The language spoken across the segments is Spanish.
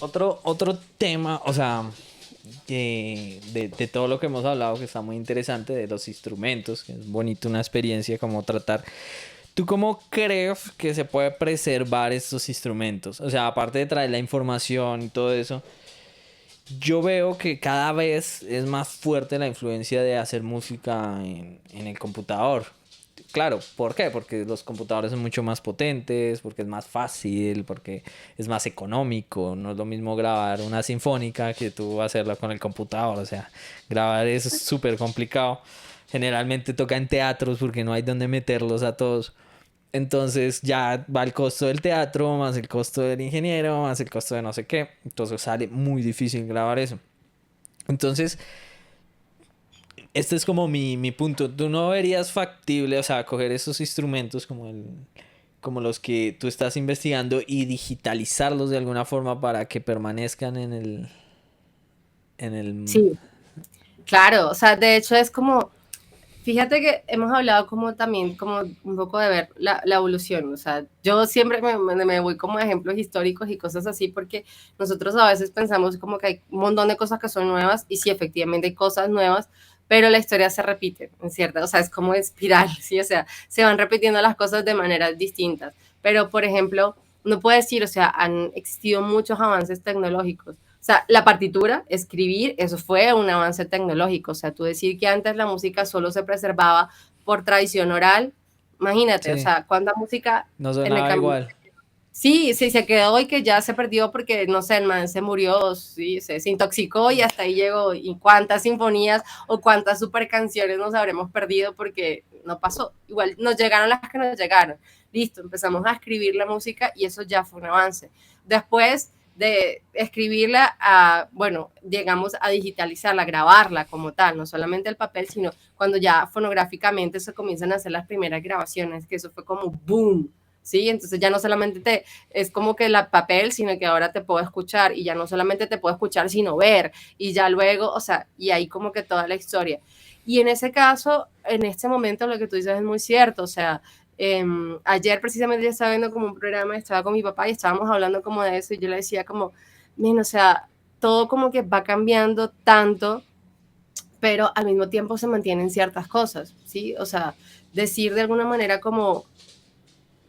Otro tema, o sea, que de todo lo que hemos hablado, que está muy interesante, de los instrumentos, que es bonito una experiencia como tratar. ¿Tú cómo crees que se puede preservar estos instrumentos? O sea, aparte de traer la información y todo eso, yo veo que cada vez es más fuerte la influencia de hacer música en el computador. Claro, ¿por qué? Porque los computadores son mucho más potentes, porque es más fácil, porque es más económico. No es lo mismo grabar una sinfónica que tú hacerla con el computador. O sea, grabar eso es súper complicado. Generalmente toca en teatros porque no hay donde meterlos a todos. Entonces ya va el costo del teatro, más el costo del ingeniero, más el costo de no sé qué. Entonces sale muy difícil grabar eso. Entonces, este es como mi punto. ¿Tú no verías factible, o sea, coger esos instrumentos como los que tú estás investigando y digitalizarlos de alguna forma para que permanezcan en el... Sí, claro, o sea, de hecho es como, fíjate que hemos hablado como también como un poco de ver la evolución, o sea, yo siempre me voy como a ejemplos históricos y cosas así porque nosotros a veces pensamos como que hay un montón de cosas que son nuevas y sí, efectivamente hay cosas nuevas, pero la historia se repite, en cierta, o sea, es como espiral, ¿sí? O sea, se van repitiendo las cosas de maneras distintas, pero por ejemplo, uno puede decir, o sea, han existido muchos avances tecnológicos, o sea, la partitura, escribir, eso fue un avance tecnológico. O sea, tú decir que antes la música solo se preservaba por tradición oral, imagínate, o Sí, sea, cuánta música no en el sonaba camino. igual. Sí, sí, se quedó y que ya se perdió porque, no sé, el man se murió, sí, se intoxicó y hasta ahí llegó. Y cuántas sinfonías o cuántas super canciones nos habremos perdido porque no pasó. Igual nos llegaron las que nos llegaron. Listo, empezamos a escribir la música y eso ya fue un avance. Después de escribirla a, bueno, llegamos a digitalizarla, a grabarla como tal, no solamente el papel, sino cuando ya fonográficamente se comienzan a hacer las primeras grabaciones, que eso fue como boom. ¿Sí? Entonces ya no solamente es como que el papel, sino que ahora te puedo escuchar y ya no solamente te puedo escuchar, sino ver y ya luego, o sea, y ahí como que toda la historia. Y en ese caso, en este momento lo que tú dices es muy cierto, o sea, ayer precisamente yo estaba viendo como un programa, estaba con mi papá y estábamos hablando como de eso y yo le decía como, men, o sea, todo como que va cambiando tanto, pero al mismo tiempo se mantienen ciertas cosas, ¿sí? O sea, decir de alguna manera como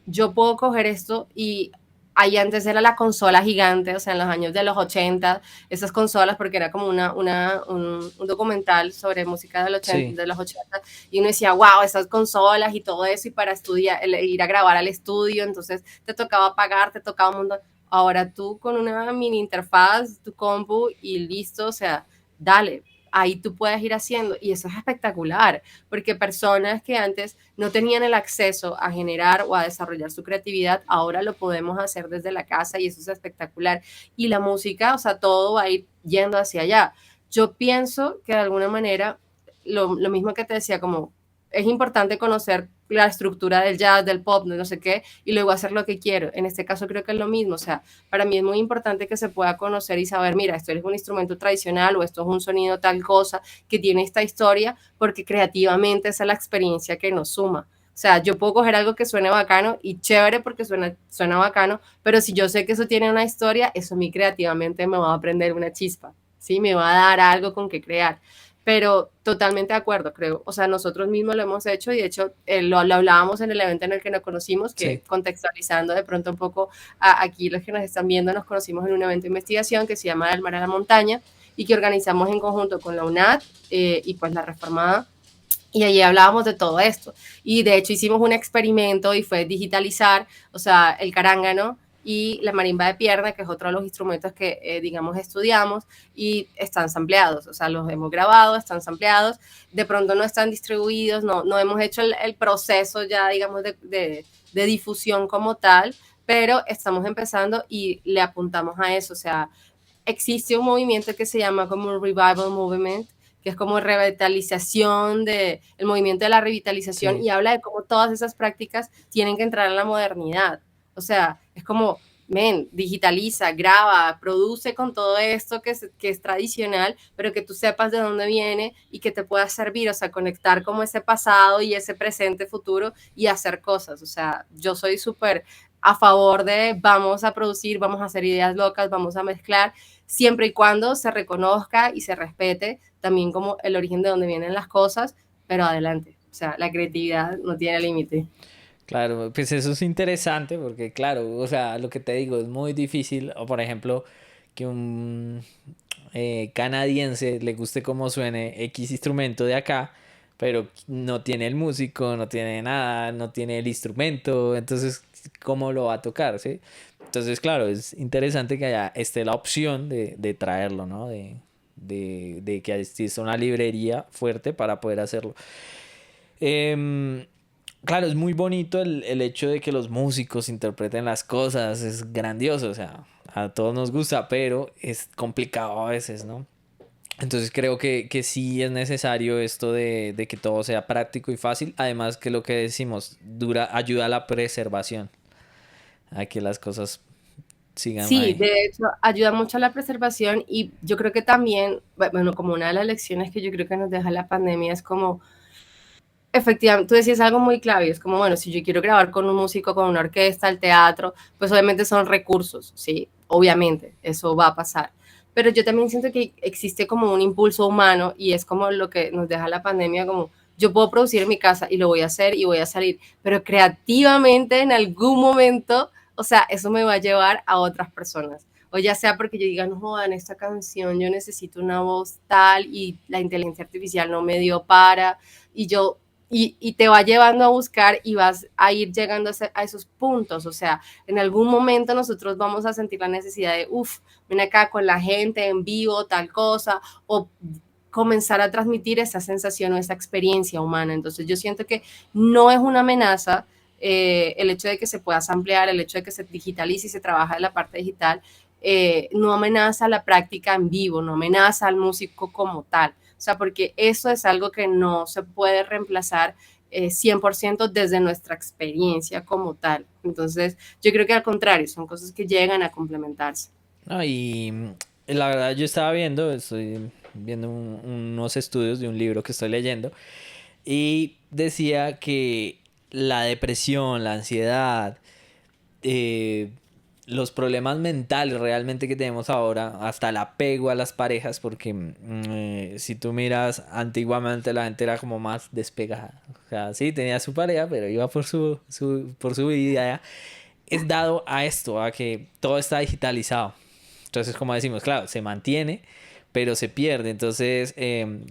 yo puedo coger esto y ahí antes era la consola gigante, o sea, en los años de los 80, esas consolas, porque era como un documental sobre música Sí. de los 80, y uno decía, wow, esas consolas y todo eso, y para estudiar, ir a grabar al estudio, entonces te tocaba pagar, te tocaba un montón. Ahora tú con una mini interfaz, tu compu y listo, o sea, dale, ahí tú puedes ir haciendo, y eso es espectacular, porque personas que antes no tenían el acceso a generar o a desarrollar su creatividad, ahora lo podemos hacer desde la casa y eso es espectacular. Y la música, o sea, todo va a ir yendo hacia allá. Yo pienso que de alguna manera, lo mismo que te decía, como es importante conocer la estructura del jazz, del pop, de no sé qué, y luego hacer lo que quiero. En este caso creo que es lo mismo, o sea, para mí es muy importante que se pueda conocer y saber, mira, esto es un instrumento tradicional o esto es un sonido tal cosa que tiene esta historia, porque creativamente esa es la experiencia que nos suma. O sea, yo puedo coger algo que suene bacano y chévere porque suena bacano, pero si yo sé que eso tiene una historia, eso a mí creativamente me va a prender una chispa, ¿sí? Me va a dar algo con que crear. Pero totalmente de acuerdo, creo. O sea, nosotros mismos lo hemos hecho y de hecho lo hablábamos en el evento en el que nos conocimos, que Sí. contextualizando de pronto un poco aquí los que nos están viendo, nos conocimos en un evento de investigación que se llama Del Mar a la Montaña y que organizamos en conjunto con la UNAD y pues la Reformada y allí hablábamos de todo esto. Y de hecho hicimos un experimento y fue digitalizar, o sea, el carángano y la marimba de pierna, que es otro de los instrumentos que, digamos, estudiamos y están sampleados, o sea, los hemos grabado, están sampleados, de pronto no están distribuidos, no hemos hecho el proceso ya, digamos, de difusión como tal, pero estamos empezando y le apuntamos a eso, o sea, existe un movimiento que se llama como un revival movement, que es como revitalización de el movimiento de la revitalización Sí. y habla de cómo todas esas prácticas tienen que entrar en la modernidad. O sea, es como, men, digitaliza, graba, produce con todo esto que es tradicional, pero que tú sepas de dónde viene y que te pueda servir, o sea, conectar como ese pasado y ese presente, futuro y hacer cosas. O sea, yo soy súper a favor de vamos a producir, vamos a hacer ideas locas, vamos a mezclar, siempre y cuando se reconozca y se respete también como el origen de donde vienen las cosas, pero adelante. O sea, la creatividad no tiene límite. Claro, pues eso es interesante porque, claro, o sea, lo que te digo es muy difícil, o por ejemplo, que un canadiense le guste cómo suene X instrumento de acá, pero no tiene el músico, no tiene nada, no tiene el instrumento, entonces, ¿cómo lo va a tocar, sí? Entonces, claro, es interesante que haya esté la opción de traerlo, ¿no? De que exista una librería fuerte para poder hacerlo. Em, claro, es muy bonito el hecho de que los músicos interpreten las cosas, es grandioso, o sea, a todos nos gusta, pero es complicado a veces, ¿no? Entonces creo que sí es necesario esto de que todo sea práctico y fácil, además que lo que decimos, ayuda a la preservación, a que las cosas sigan Sí, ahí. de hecho, ayuda mucho a la preservación y yo creo que también, bueno, como una de las lecciones que yo creo que nos deja la pandemia es como, efectivamente, tú decías algo muy clave, es como, bueno, si yo quiero grabar con un músico, con una orquesta, el teatro, pues obviamente son recursos, ¿sí? Obviamente, eso va a pasar. Pero yo también siento que existe como un impulso humano y es como lo que nos deja la pandemia, como yo puedo producir en mi casa y lo voy a hacer y voy a salir, pero creativamente en algún momento, o sea, eso me va a llevar a otras personas. O ya sea porque yo diga, no, en esta canción yo necesito una voz tal y la inteligencia artificial no me dio para, y yo y te va llevando a buscar y vas a ir llegando a esos puntos. O sea, en algún momento nosotros vamos a sentir la necesidad de, uff, ven acá con la gente en vivo, tal cosa, o comenzar a transmitir esa sensación o esa experiencia humana. Entonces yo siento que no es una amenaza el hecho de que se pueda ampliar, el hecho de que se digitalice y se trabaja en la parte digital, no amenaza la práctica en vivo, no amenaza al músico como tal. O sea, porque eso es algo que no se puede reemplazar 100% desde nuestra experiencia como tal. Entonces, yo creo que al contrario, son cosas que llegan a complementarse. No, y la verdad yo estaba viendo, estoy viendo unos estudios de un libro que estoy leyendo y decía que la depresión, la ansiedad, eh, los problemas mentales realmente que tenemos ahora, hasta el apego a las parejas, porque si tú miras, antiguamente la gente era como más despegada. O sea, sí, tenía su pareja, pero iba por por su vida. Es dado a esto, a que todo está digitalizado. Entonces, como decimos, claro, se mantiene, pero se pierde. Entonces,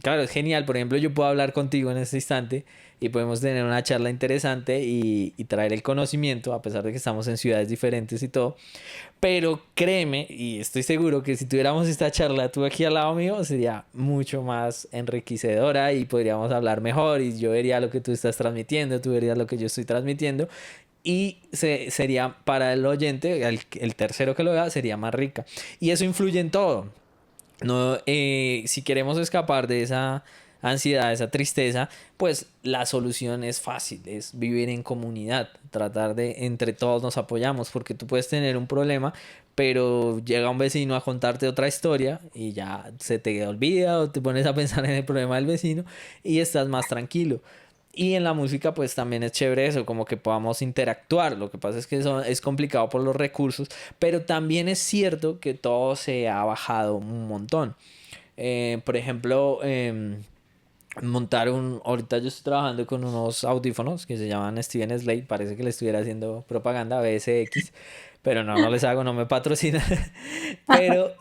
claro, es genial. Por ejemplo, yo puedo hablar contigo en este instante y podemos tener una charla interesante y traer el conocimiento, a pesar de que estamos en ciudades diferentes y todo. Pero créeme, y estoy seguro que si tuviéramos esta charla tú aquí al lado mío, sería mucho más enriquecedora y podríamos hablar mejor y yo vería lo que tú estás transmitiendo, tú verías lo que yo estoy transmitiendo y sería para el oyente, el tercero que lo vea, sería más rica. Y eso influye en todo. No, si queremos escapar de esa ansiedad, esa tristeza, pues la solución es fácil, es vivir en comunidad, tratar de entre todos nos apoyamos, porque tú puedes tener un problema, pero llega un vecino a contarte otra historia y ya se te olvida o te pones a pensar en el problema del vecino y estás más tranquilo. Y en la música pues también es chévere eso, como que podamos interactuar. Lo que pasa es que eso es complicado por los recursos, pero también es cierto que todo se ha bajado un montón. Por ejemplo, montar ahorita yo estoy trabajando con unos audífonos que se llaman Steven Slate, parece que le estuviera haciendo propaganda a BSX, pero no, no les hago, no me patrocina. Pero,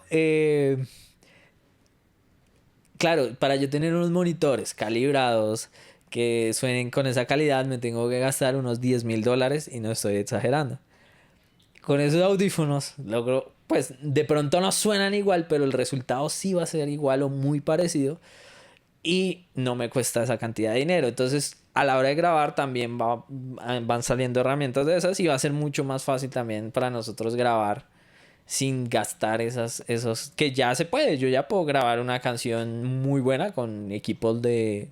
claro, para yo tener unos monitores calibrados que suenen con esa calidad, me tengo que gastar unos $10,000 y no estoy exagerando. Con esos audífonos logro, pues de pronto no suenan igual, pero el resultado sí va a ser igual o muy parecido y no me cuesta esa cantidad de dinero. Entonces, a la hora de grabar también van saliendo herramientas de esas y va a ser mucho más fácil también para nosotros grabar sin gastar esos que ya se puede. Yo ya puedo grabar una canción muy buena con equipos de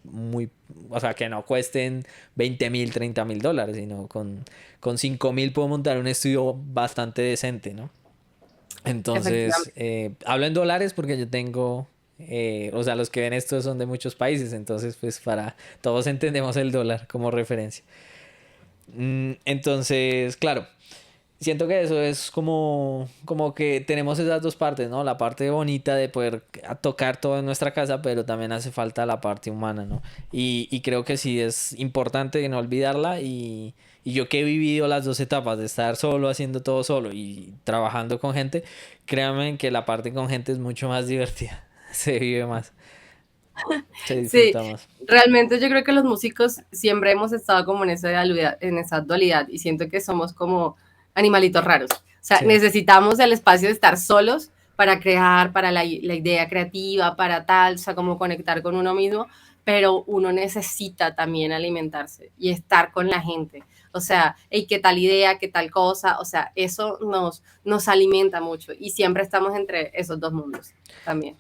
muy, o sea, que no cuesten 20,000, $30,000, sino con 5,000 puedo montar un estudio bastante decente, ¿no? Entonces, Efectivamente. hablo en dólares porque yo tengo, o sea, los que ven esto son de muchos países, entonces pues para todos entendemos el dólar como referencia. Entonces, claro, siento que eso es como que tenemos esas dos partes, ¿no? La parte bonita de poder tocar todo en nuestra casa, pero también hace falta la parte humana, ¿no? Y creo que sí es importante no olvidarla y yo que he vivido las dos etapas de estar solo, haciendo todo solo y trabajando con gente, créanme que la parte con gente es mucho más divertida, se vive más, se Sí, disfruta más. realmente yo creo que los músicos siempre hemos estado como en esa dualidad y siento que somos como animalitos raros. O sea, Sí. necesitamos el espacio de estar solos para crear, para la idea creativa, para tal, o sea, como conectar con uno mismo, pero uno necesita también alimentarse y estar con la gente. O sea, hey, qué tal idea, qué tal cosa, o sea, eso nos alimenta mucho y siempre estamos entre esos dos mundos también.